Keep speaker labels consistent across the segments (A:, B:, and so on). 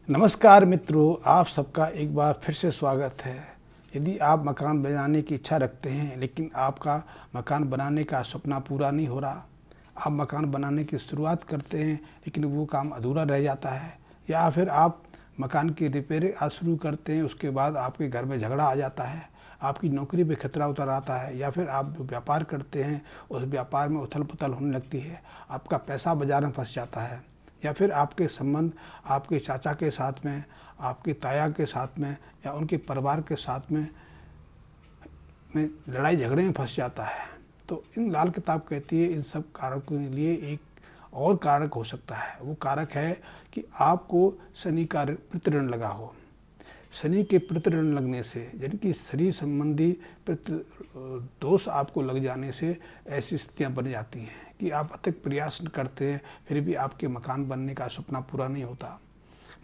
A: नमस्कार मित्रों, आप सबका एक बार फिर से स्वागत है। यदि आप मकान बनाने की इच्छा रखते हैं लेकिन आपका मकान बनाने का सपना पूरा नहीं हो रहा, आप मकान बनाने की शुरुआत करते हैं लेकिन वो काम अधूरा रह जाता है, या फिर आप मकान की रिपेयरिंग आज शुरू करते हैं, उसके बाद आपके घर में झगड़ा आ जाता है, आपकी नौकरी पे खतरा उतर आता है, या फिर आप जो व्यापार करते हैं उस व्यापार में उथल पुथल होने लगती है, आपका पैसा बाजार में फंस जाता है, या फिर आपके संबंध आपके चाचा के साथ में, आपकी ताया के साथ में, या उनके परिवार के साथ में लड़ाई झगड़े में फंस जाता है। तो इन लाल किताब कहती है इन सब कारकों के लिए एक और कारक हो सकता है। वो कारक है कि आपको शनि का प्रतिऋण लगा हो। शनि के प्रतिऋण लगने से, यानी कि शनि संबंधी दोष आपको लग जाने से ऐसी स्थितियाँ बन जाती हैं कि आप अथक प्रयास करते हैं फिर भी आपके मकान बनने का सपना पूरा नहीं होता।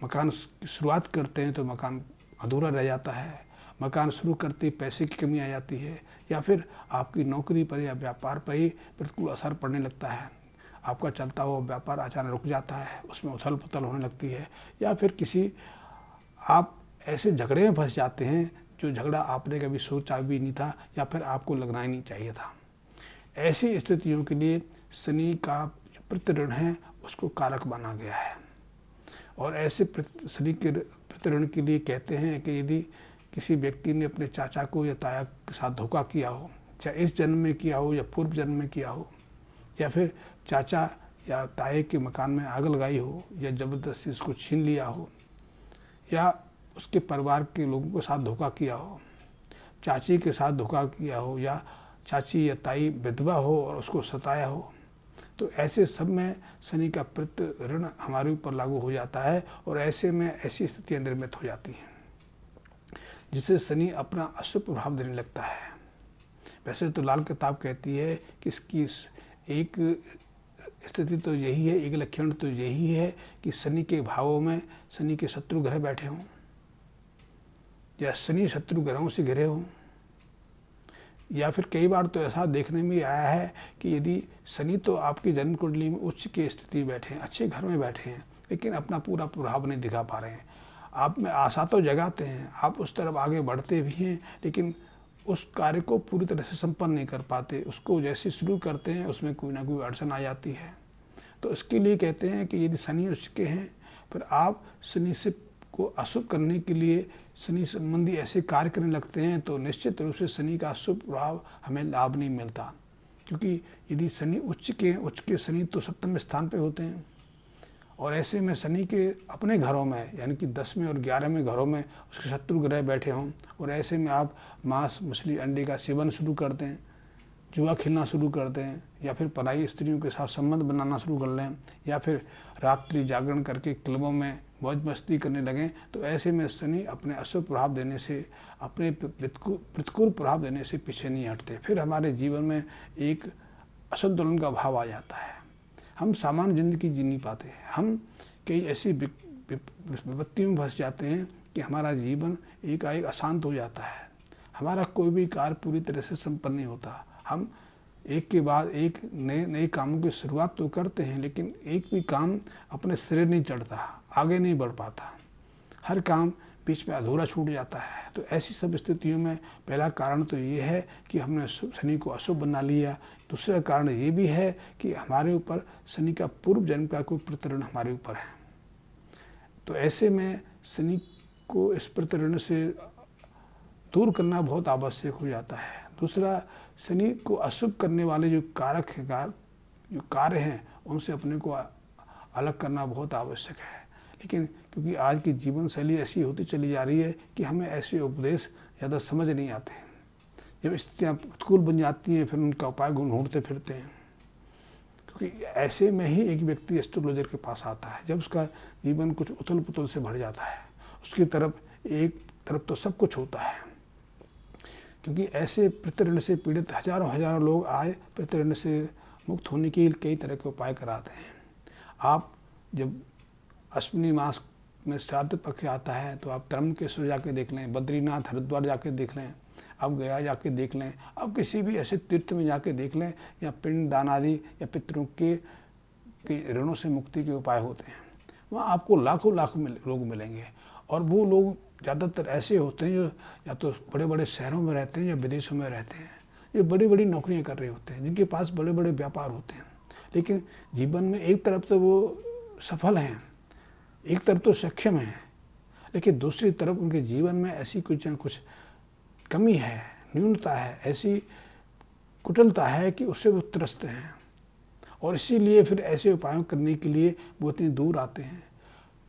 A: मकान की शुरुआत करते हैं तो मकान अधूरा रह जाता है, मकान शुरू करते ही पैसे की कमी आ जाती है, या फिर आपकी नौकरी पर या व्यापार पर ही प्रतिकूल असर पड़ने लगता है। आपका चलता हुआ व्यापार अचानक रुक जाता है, उसमें उथल पुथल होने लगती है, या फिर किसी आप ऐसे झगड़े में फंस जाते हैं जो झगड़ा आपने कभी सोचा भी नहीं था या फिर आपको लगना ही नहीं चाहिए था। ऐसी स्थितियों के लिए शनि का जो प्रतिऋण है उसको कारक माना गया है। और ऐसे शनि के प्रतिऋण के लिए कहते हैं कि यदि किसी व्यक्ति ने अपने चाचा को या ताया के साथ धोखा किया हो, चाहे इस जन्म में किया हो या पूर्व जन्म में किया हो, या फिर चाचा या ताए के मकान में आग लगाई हो, या ज़बरदस्ती उसको छीन लिया हो, या उसके परिवार के लोगों के साथ धोखा किया हो, चाची के साथ धोखा किया हो, या चाची या ताई विधवा हो और उसको सताया हो, तो ऐसे सब में शनि का प्रतिऋण हमारे ऊपर लागू हो जाता है और ऐसे में ऐसी स्थितियाँ निर्मित हो जाती हैं जिससे शनि अपना अशुभ प्रभाव देने लगता है। वैसे तो लाल किताब कहती है कि इसकी एक स्थिति तो यही है, एक लक्षण तो यही है कि शनि के भावों में शनि के शत्रु ग्रह बैठे हों, या शनि शत्रु ग्रहों से घिरे हों, या फिर कई बार तो ऐसा देखने में आया है कि यदि शनि तो आपकी जन्म कुंडली में उच्च की स्थिति बैठे हैं, अच्छे घर में बैठे हैं, लेकिन अपना पूरा प्रभाव नहीं दिखा पा रहे हैं। आप में आशा तो जगाते हैं, आप उस तरफ आगे बढ़ते भी हैं, लेकिन उस कार्य को पूरी तरह से संपन्न नहीं कर पाते। उसको जैसे शुरू करते हैं उसमें कोई ना कोई अड़चन आ जाती है। तो इसके लिए कहते हैं कि यदि शनि उच्च के हैं, फिर आप शनि से को अशुभ करने के लिए शनि संबंधी ऐसे कार्य करने लगते हैं तो निश्चित रूप से शनि का शुभ प्रभाव हमें लाभ नहीं मिलता। क्योंकि यदि शनि उच्च के शनि तो सप्तम स्थान पे होते हैं, और ऐसे में शनि के अपने घरों में यानी कि 10वें और 11वें घरों में उसके शत्रु ग्रह बैठे हों, और ऐसे में आप मांस मछली अंडे का सेवन शुरू करते हैं, जुआ खेलना शुरू करते हैं, या फिर पराई स्त्रियों के साथ संबंध बनाना शुरू कर लें, या फिर रात्रि जागरण करके क्लबों में मौज मस्ती करने लगें, तो ऐसे में शनि अपने अशुभ प्रभाव देने से, अपने प्रतिकूल प्रभाव देने से पीछे नहीं हटते। फिर हमारे जीवन में एक असंतुलन का भाव आ जाता है, हम सामान्य जिंदगी जी नहीं पाते, हम कई ऐसी विपत्तियों में फंस जाते हैं कि हमारा जीवन एकाएक अशांत हो जाता है, हमारा कोई भी कार्य पूरी तरह से संपन्न नहीं होता। हम एक के बाद एक नए नए कामों की शुरुआत तो करते हैं, लेकिन एक भी काम अपने सिरे नहीं चढ़ता, आगे नहीं बढ़ पाता, हर काम बीच में अधूरा छूट जाता है। तो ऐसी सब स्थितियों में पहला कारण तो ये है कि हमने शनि को अशुभ बना लिया। दूसरा कारण ये भी है कि हमारे ऊपर शनि का पूर्व जन्म का कोई प्रतिऋण हमारे ऊपर है। तो ऐसे में शनि को इस प्रतिऋण से दूर करना बहुत आवश्यक हो जाता है। दूसरा, शनि को अशुभ करने वाले जो कारक हैं, जो कार्य हैं, उनसे अपने को अलग करना बहुत आवश्यक है। लेकिन क्योंकि आज की जीवन शैली ऐसी होती चली जा रही है कि हमें ऐसे उपदेश ज़्यादा समझ नहीं आते। जब स्थितियाँ प्रतिकूल बन जाती हैं फिर उनका उपाय ढूंढते फिरते हैं। क्योंकि ऐसे में ही एक व्यक्ति एस्ट्रोलॉजर के पास आता है जब उसका जीवन कुछ उथल पुथल से भर जाता है, उसकी तरफ एक तरफ तो सब कुछ होता है। क्योंकि ऐसे प्रतिऋण से पीड़ित हजारों लोग आए प्रतिऋण से मुक्त होने के कई तरह के उपाय कराते हैं। आप जब अश्विनी मास में श्राद्ध पक्ष आता है तो आप त्र्यंबकेश्वर जाके देख लें, बद्रीनाथ हरिद्वार जाके देख लें, आप गया जाके देख लें, आप किसी भी ऐसे तीर्थ में जाके देख लें, या पिंड दान आदि या पितरों के ऋणों से मुक्ति के उपाय होते हैं। वहाँ आपको लाखों लाखों लोग मिलेंगे। और वो लोग ज़्यादातर ऐसे होते हैं जो या तो बड़े बड़े शहरों में रहते हैं या विदेशों में रहते हैं, जो बड़ी बड़ी नौकरियां कर रहे होते हैं, जिनके पास बड़े बड़े व्यापार होते हैं। लेकिन जीवन में एक तरफ तो वो सफल हैं, एक तरफ तो सक्षम हैं, लेकिन दूसरी तरफ उनके जीवन में ऐसी कुछ कमी है, न्यूनता है, ऐसी कुटिलता है कि उससे वो त्रस्त हैं। और इसीलिए फिर ऐसे उपायों करने के लिए वो इतनी दूर आते हैं।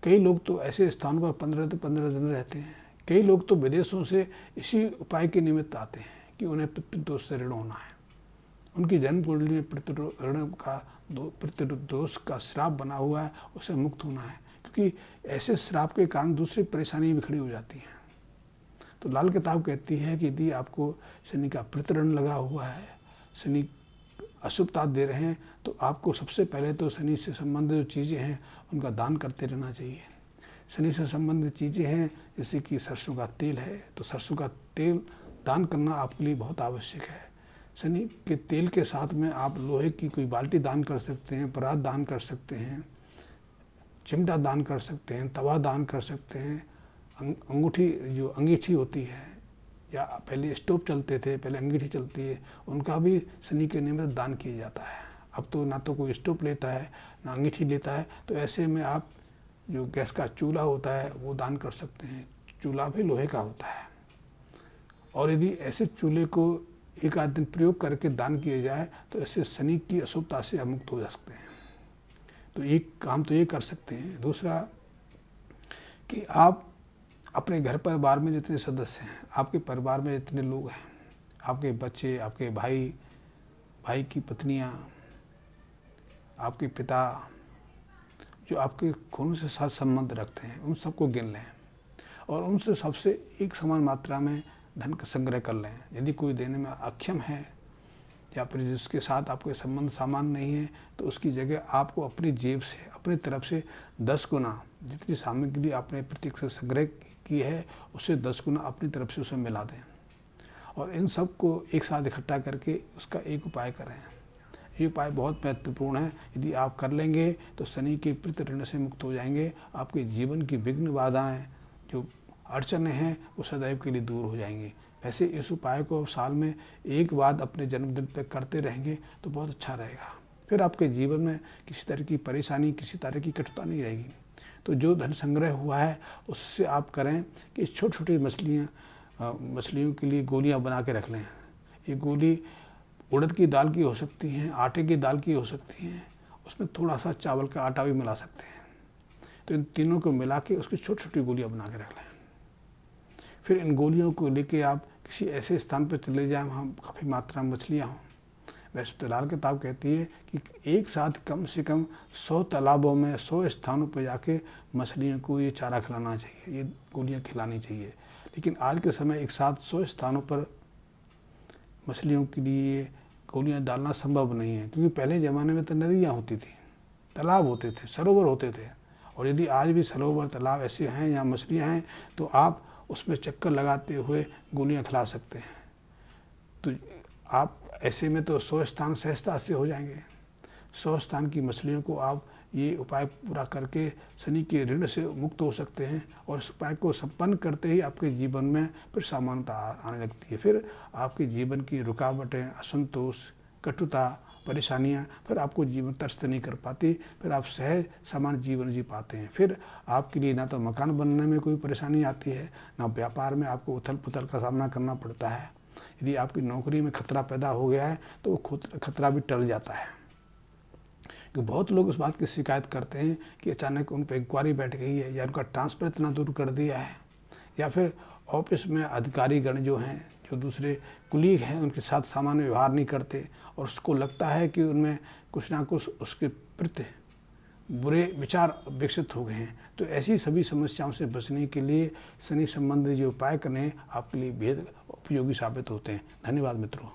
A: कई लोग तो ऐसे स्थानों पर 15 दिन रहते हैं। कई लोग तो विदेशों से इसी उपाय के निमित्त आते हैं कि उन्हें पितृदोष से ऋण होना है। उनकी जन्म कुंडली में पितृदोष का श्राप बना हुआ है, उससे मुक्त होना है, क्योंकि ऐसे श्राप के कारण दूसरी परेशानी भी खड़ी हो जाती हैं। तो लाल किताब कहती है कि यदि आपको शनि का पितृऋण लगा हुआ है, शनि अशुभता दे रहे हैं, तो आपको सबसे पहले तो शनि से संबंधित जो चीज़ें हैं उनका दान करते रहना चाहिए। शनि से संबंधित चीज़ें हैं जैसे कि सरसों का तेल है, तो सरसों का तेल दान करना आपके लिए बहुत आवश्यक है। शनि के तेल के साथ में आप लोहे की कोई बाल्टी दान कर सकते हैं, परात दान कर सकते हैं, चिमटा दान कर सकते हैं, तवा दान कर सकते हैं, अंगूठी जो अंगीठी होती है, या पहले स्टोव चलते थे, पहले अंगीठी चलती है, उनका भी शनि के निमित्त दान किया जाता है। अब तो ना तो कोई स्टोव लेता है ना अंगीठी लेता है, तो ऐसे में आप जो गैस का चूल्हा होता है वो दान कर सकते हैं। चूल्हा भी लोहे का होता है, और यदि ऐसे चूल्हे को एक आध दिन प्रयोग करके दान किया जाए तो ऐसे शनि की अशुभता से मुक्त हो सकते हैं। तो एक काम तो ये कर सकते हैं। दूसरा कि आप अपने घर परिवार में जितने सदस्य हैं, आपके परिवार में जितने लोग हैं, आपके बच्चे, आपके भाई, भाई की पत्नियां, आपके पिता, जो आपके खून से साथ संबंध रखते हैं, उन सबको गिन लें और उनसे सबसे एक समान मात्रा में धन का संग्रह कर लें। यदि कोई देने में अक्षम है या फिर जिसके साथ आपके संबंध सामान नहीं है, तो उसकी जगह आपको अपनी जेब से, अपनी तरफ से 10 गुना जितनी सामग्री आपने प्रत्येक से संग्रह की है, उससे 10 गुना अपनी तरफ से उसे मिला दें और इन सब को एक साथ इकट्ठा करके उसका एक उपाय करें। ये उपाय बहुत महत्वपूर्ण है। यदि आप कर लेंगे तो शनि के पितृऋण से मुक्त हो जाएंगे। आपके जीवन की विघ्न बाधाएं, जो अड़चने हैं, वो सदैव के लिए दूर हो जाएंगी। वैसे इस उपाय को साल में एक बार अपने जन्मदिन पर करते रहेंगे तो बहुत अच्छा रहेगा। फिर आपके जीवन में किसी तरह की परेशानी, किसी तरह की कठिनाई नहीं रहेगी। तो जो धन संग्रह हुआ है उससे आप करें कि छोटी छोटी मछलियों के लिए गोलियां बना के रख लें। ये गोली उड़द की दाल की हो सकती हैं, आटे की दाल की हो सकती हैं, उसमें थोड़ा सा चावल का आटा भी मिला सकते हैं। तो इन तीनों को मिला के उसकी छोटी छोटी गोलियां बना के रख लें। फिर इन गोलियों को लेके आप किसी ऐसे स्थान पर चले जाएं वहाँ काफ़ी मात्रा में मछलियाँ हों। वैसे तो लाल किताब कहती है कि एक साथ कम से कम 100 तालाबों में 100 स्थानों पर जाके मछलियों को ये चारा खिलाना चाहिए, ये गोलियाँ खिलानी चाहिए। लेकिन आज के समय एक साथ 100 स्थानों पर मछलियों के लिए गोलियाँ डालना संभव नहीं है, क्योंकि पहले ज़माने में तो नदियाँ होती थी, तालाब होते थे, सरोवर होते थे। और यदि आज भी सरोवर, तालाब ऐसे हैं या मछलियाँ हैं तो आप उसमें चक्कर लगाते हुए गोलियां खिला सकते हैं। तो आप ऐसे में तो 100 स्थान सहजता से हो जाएंगे। 100 स्थान की मछलियों को आप ये उपाय पूरा करके शनि के ऋण से मुक्त हो सकते हैं। और इस उपाय को संपन्न करते ही आपके जीवन में फिर सामान्यता आने लगती है। फिर आपके जीवन की रुकावटें, असंतोष, कटुता, परेशानियाँ फिर आपको जीवन त्रस्त नहीं कर पाती। फिर आप सहज सामान्य जीवन जी पाते हैं। फिर आपके लिए ना तो मकान बनने में कोई परेशानी आती है, ना व्यापार में आपको उथल पुथल का सामना करना पड़ता है। यदि आपकी नौकरी में खतरा पैदा हो गया है तो वो खतरा भी टल जाता है। कि बहुत लोग इस बात की शिकायत करते हैं कि अचानक उन पर इंक्वायरी बैठ गई है, या उनका ट्रांसफ़र इतना दूर कर दिया है, या फिर ऑफिस में अधिकारी गण जो हैं, जो दूसरे कुलीग हैं, उनके साथ सामान्य व्यवहार नहीं करते और उसको लगता है कि उनमें कुछ ना कुछ उसके प्रति बुरे विचार विकसित हो गए हैं। तो ऐसी सभी समस्याओं से बचने के लिए शनि संबंधी जो उपाय करने आपके लिए बेहद उपयोगी साबित होते हैं। धन्यवाद मित्रों।